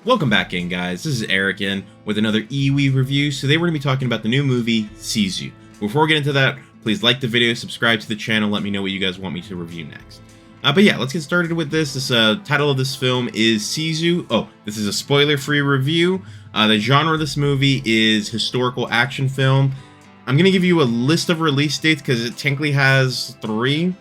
Welcome back in, guys. This is Eric in with another EWE review. So today we're going to be talking about the new movie, Sisu. Before we get into that, please like the video, subscribe to the channel, let me know what you guys want me to review next. But yeah, let's get started with this. This title of this film is Sisu. Oh, this is a spoiler-free review. The genre of this movie is historical action film. I'm going to give you a list of release dates because it technically has 3.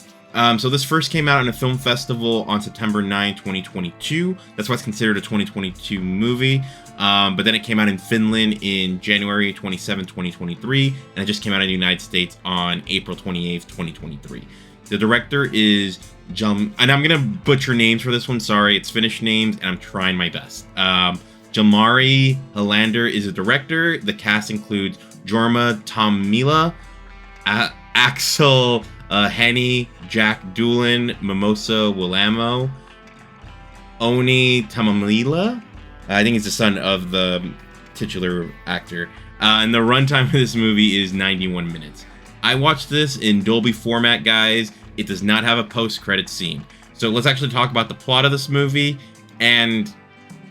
So this first came out in a film festival on September 9, 2022. That's why it's considered a 2022 movie. But then it came out in Finland in January 27, 2023. And it just came out in the United States on April 28, 2023. The director is and I'm going to butcher names for this one. Sorry, it's Finnish names, and I'm trying my best. Jalmari Helander is a director. The cast includes Jorma Tommila, Axel Henny, Jack Doolan, Mimosa Willamo, Oni Tamamila. I think he's the son of the titular actor. And the runtime of this movie is 91 minutes. I watched this in Dolby format, guys. It does not have a post-credit scene. So let's actually talk about the plot of this movie. And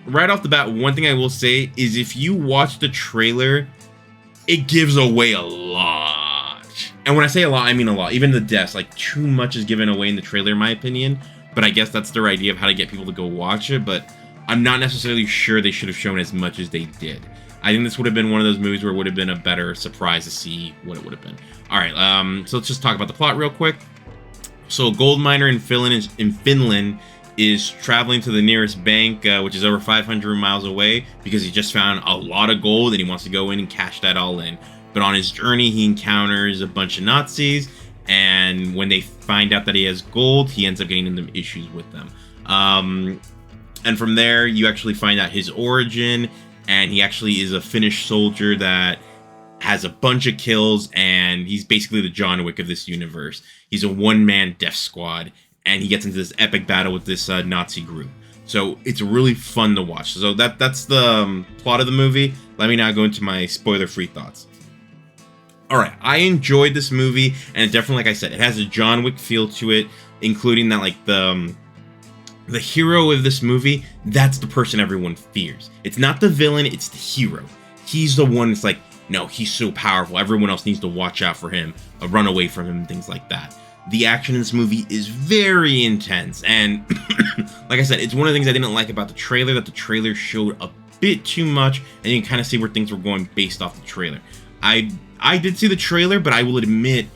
right off the bat, one thing I will say is if you watch the trailer, it gives away a lot. And when I say a lot, I mean a lot. Even the deaths, like too much is given away in the trailer, in my opinion. But I guess that's their idea of how to get people to go watch it. But I'm not necessarily sure they should have shown as much as they did. I think this would have been one of those movies where it would have been a better surprise to see what it would have been. All right, so let's just talk about the plot real quick. So a gold miner in Finland is traveling to the nearest bank, which is over 500 miles away, because he just found a lot of gold and he wants to go in and cash that all in. But on his journey, he encounters a bunch of Nazis, and when they find out that he has gold, he ends up getting into issues with them. And from there, you actually find out his origin, and he actually is a Finnish soldier that has a bunch of kills, and he's basically the John Wick of this universe. He's a one-man death squad, and he gets into this epic battle with this Nazi group. So it's really fun to watch. So that's the plot of the movie. Let me now go into my spoiler-free thoughts. Alright, I enjoyed this movie, and definitely, like I said, it has a John Wick feel to it, including that, like, the hero of this movie, that's the person everyone fears. It's not the villain, it's the hero. He's the one that's like, no, he's so powerful, everyone else needs to watch out for him, run away from him, and things like that. The action in this movie is very intense, and like I said, it's one of the things I didn't like about the trailer, that the trailer showed a bit too much, and you can kind of see where things were going based off the trailer. I did see the trailer, but I will admit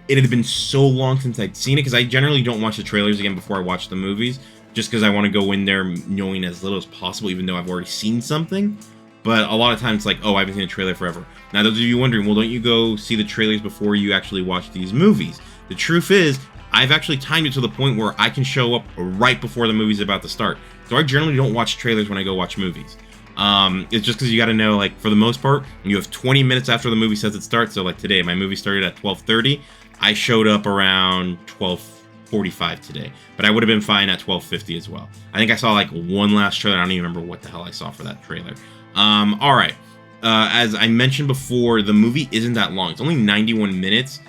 it had been so long since I'd seen it, because I generally don't watch the trailers again before I watch the movies, just because I want to go in there knowing as little as possible, even though I've already seen something. But a lot of times it's like, oh, I haven't seen a trailer forever. Now, those of you wondering, well, don't you go see the trailers before you actually watch these movies? The truth is, I've actually timed it to the point where I can show up right before the movie's about to start. So I generally don't watch trailers when I go watch movies. It's just because you got to know, like, for the most part, you have 20 minutes after the movie says it starts. So like today, my movie started at 12:30. I showed up around 12:45 today, but I would have been fine at 12:50 as well. I think I saw like one last trailer. I don't even remember what the hell I saw for that trailer. All right. As I mentioned before, the movie isn't that long. It's only 91 minutes.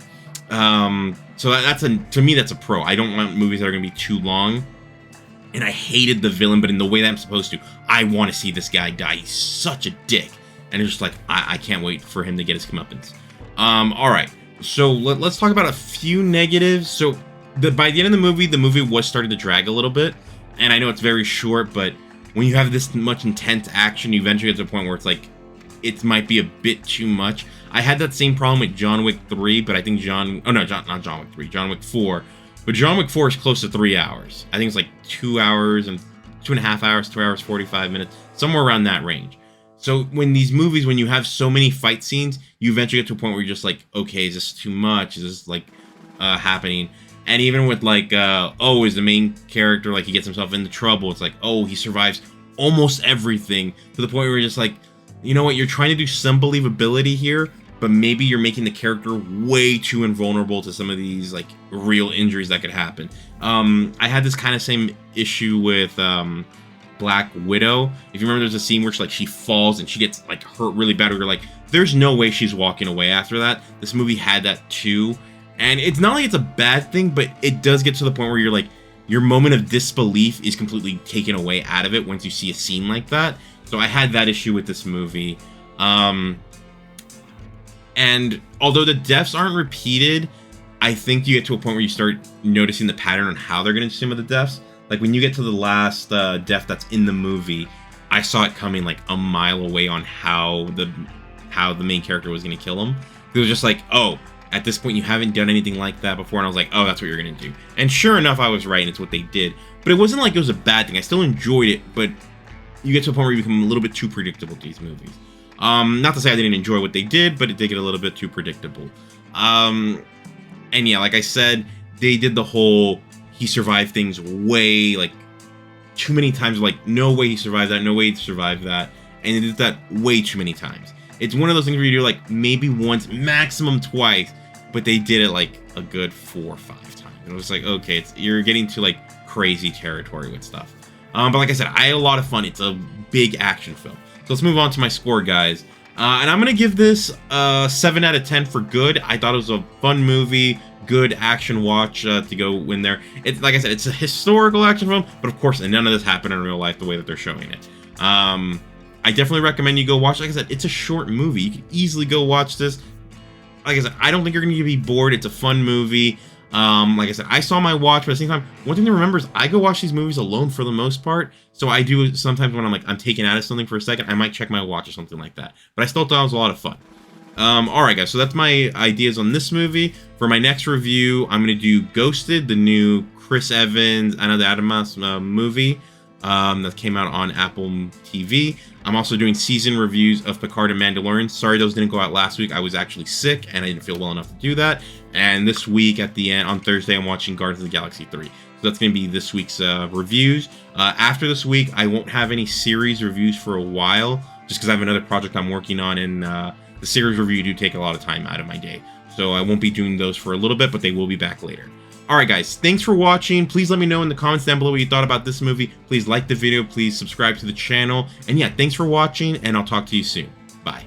So to me, that's a pro. I don't want movies that are going to be too long. And I hated the villain, but in the way that I'm supposed to. I want to see this guy die. He's such a dick. And it's just like, I can't wait for him to get his comeuppance. All right. So let's talk about a few negatives. So by the end of the movie was starting to drag a little bit. And I know it's very short, but when you have this much intense action, you eventually get to a point where it's like, it might be a bit too much. I had that same problem with John Wick 3, but I think not John Wick 3, John Wick 4. But John Wick 4 is close to 3 hours. I think it's like 2 hours and 2.5 hours, 2 hours, 45 minutes, somewhere around that range. So when these movies, when you have so many fight scenes, you eventually get to a point where you're just like, okay, is this too much? Is this like happening? And even with like, is the main character, like he gets himself into trouble. It's like, oh, he survives almost everything, to the point where you're just like, you know what, you're trying to do some believability here, but maybe you're making the character way too invulnerable to some of these like real injuries that could happen. I had this kind of same issue with Black Widow. If you remember, there's a scene where she falls and she gets like hurt really bad, where you're like, there's no way she's walking away after that. This movie had that too. And it's not like it's a bad thing, but it does get to the point where you're like, your moment of disbelief is completely taken away out of it once you see a scene like that. So I had that issue with this movie. And although the deaths aren't repeated, I think you get to a point where you start noticing the pattern on how they're going to do some of the deaths. Like when you get to the last death that's in the movie, I saw it coming like a mile away on how the main character was going to kill him. It was just like, oh, at this point you haven't done anything like that before, and I was like, oh, that's what you're going to do. And sure enough, I was right, and it's what they did. But it wasn't like it was a bad thing. I still enjoyed it, but you get to a point where you become a little bit too predictable to these movies. Not to say I didn't enjoy what they did, but it did get a little bit too predictable. And yeah, like I said, they did the whole he survived things way, like, too many times. Like, no way he survived that, no way he survived that. And they did that way too many times. It's one of those things where you do, like, maybe once, maximum twice, but they did it, like, a good 4 or 5 times. And it was like, okay, you're getting to, like, crazy territory with stuff. But like I said, I had a lot of fun. It's a big action film. So let's move on to my score, guys. And I'm going to give this 7 out of 10 for good. I thought it was a fun movie, good action watch to go in there. It's like I said, it's a historical action film, but of course, none of this happened in real life the way that they're showing it. I definitely recommend you go watch. Like I said, it's a short movie. You can easily go watch this. Like I said, I don't think you're going to be bored. It's a fun movie. Like I said, I saw my watch, but at the same time, one thing to remember is I go watch these movies alone for the most part. So I do sometimes when I'm taken out of something for a second, I might check my watch or something like that. But I still thought it was a lot of fun. Alright guys, so that's my ideas on this movie. For my next review, I'm going to do Ghosted, the new Chris Evans, Ana de Armas movie that came out on Apple TV. I'm also doing season reviews of Picard and Mandalorian. Sorry those didn't go out last week. I was actually sick and I didn't feel well enough to do that. And this week at the end, on Thursday, I'm watching Guardians of the Galaxy 3. So that's going to be this week's reviews. After this week, I won't have any series reviews for a while, just because I have another project I'm working on, and the series review do take a lot of time out of my day. So I won't be doing those for a little bit, but they will be back later. Alright guys, thanks for watching. Please let me know in the comments down below what you thought about this movie. Please like the video, please subscribe to the channel. And yeah, thanks for watching, and I'll talk to you soon. Bye.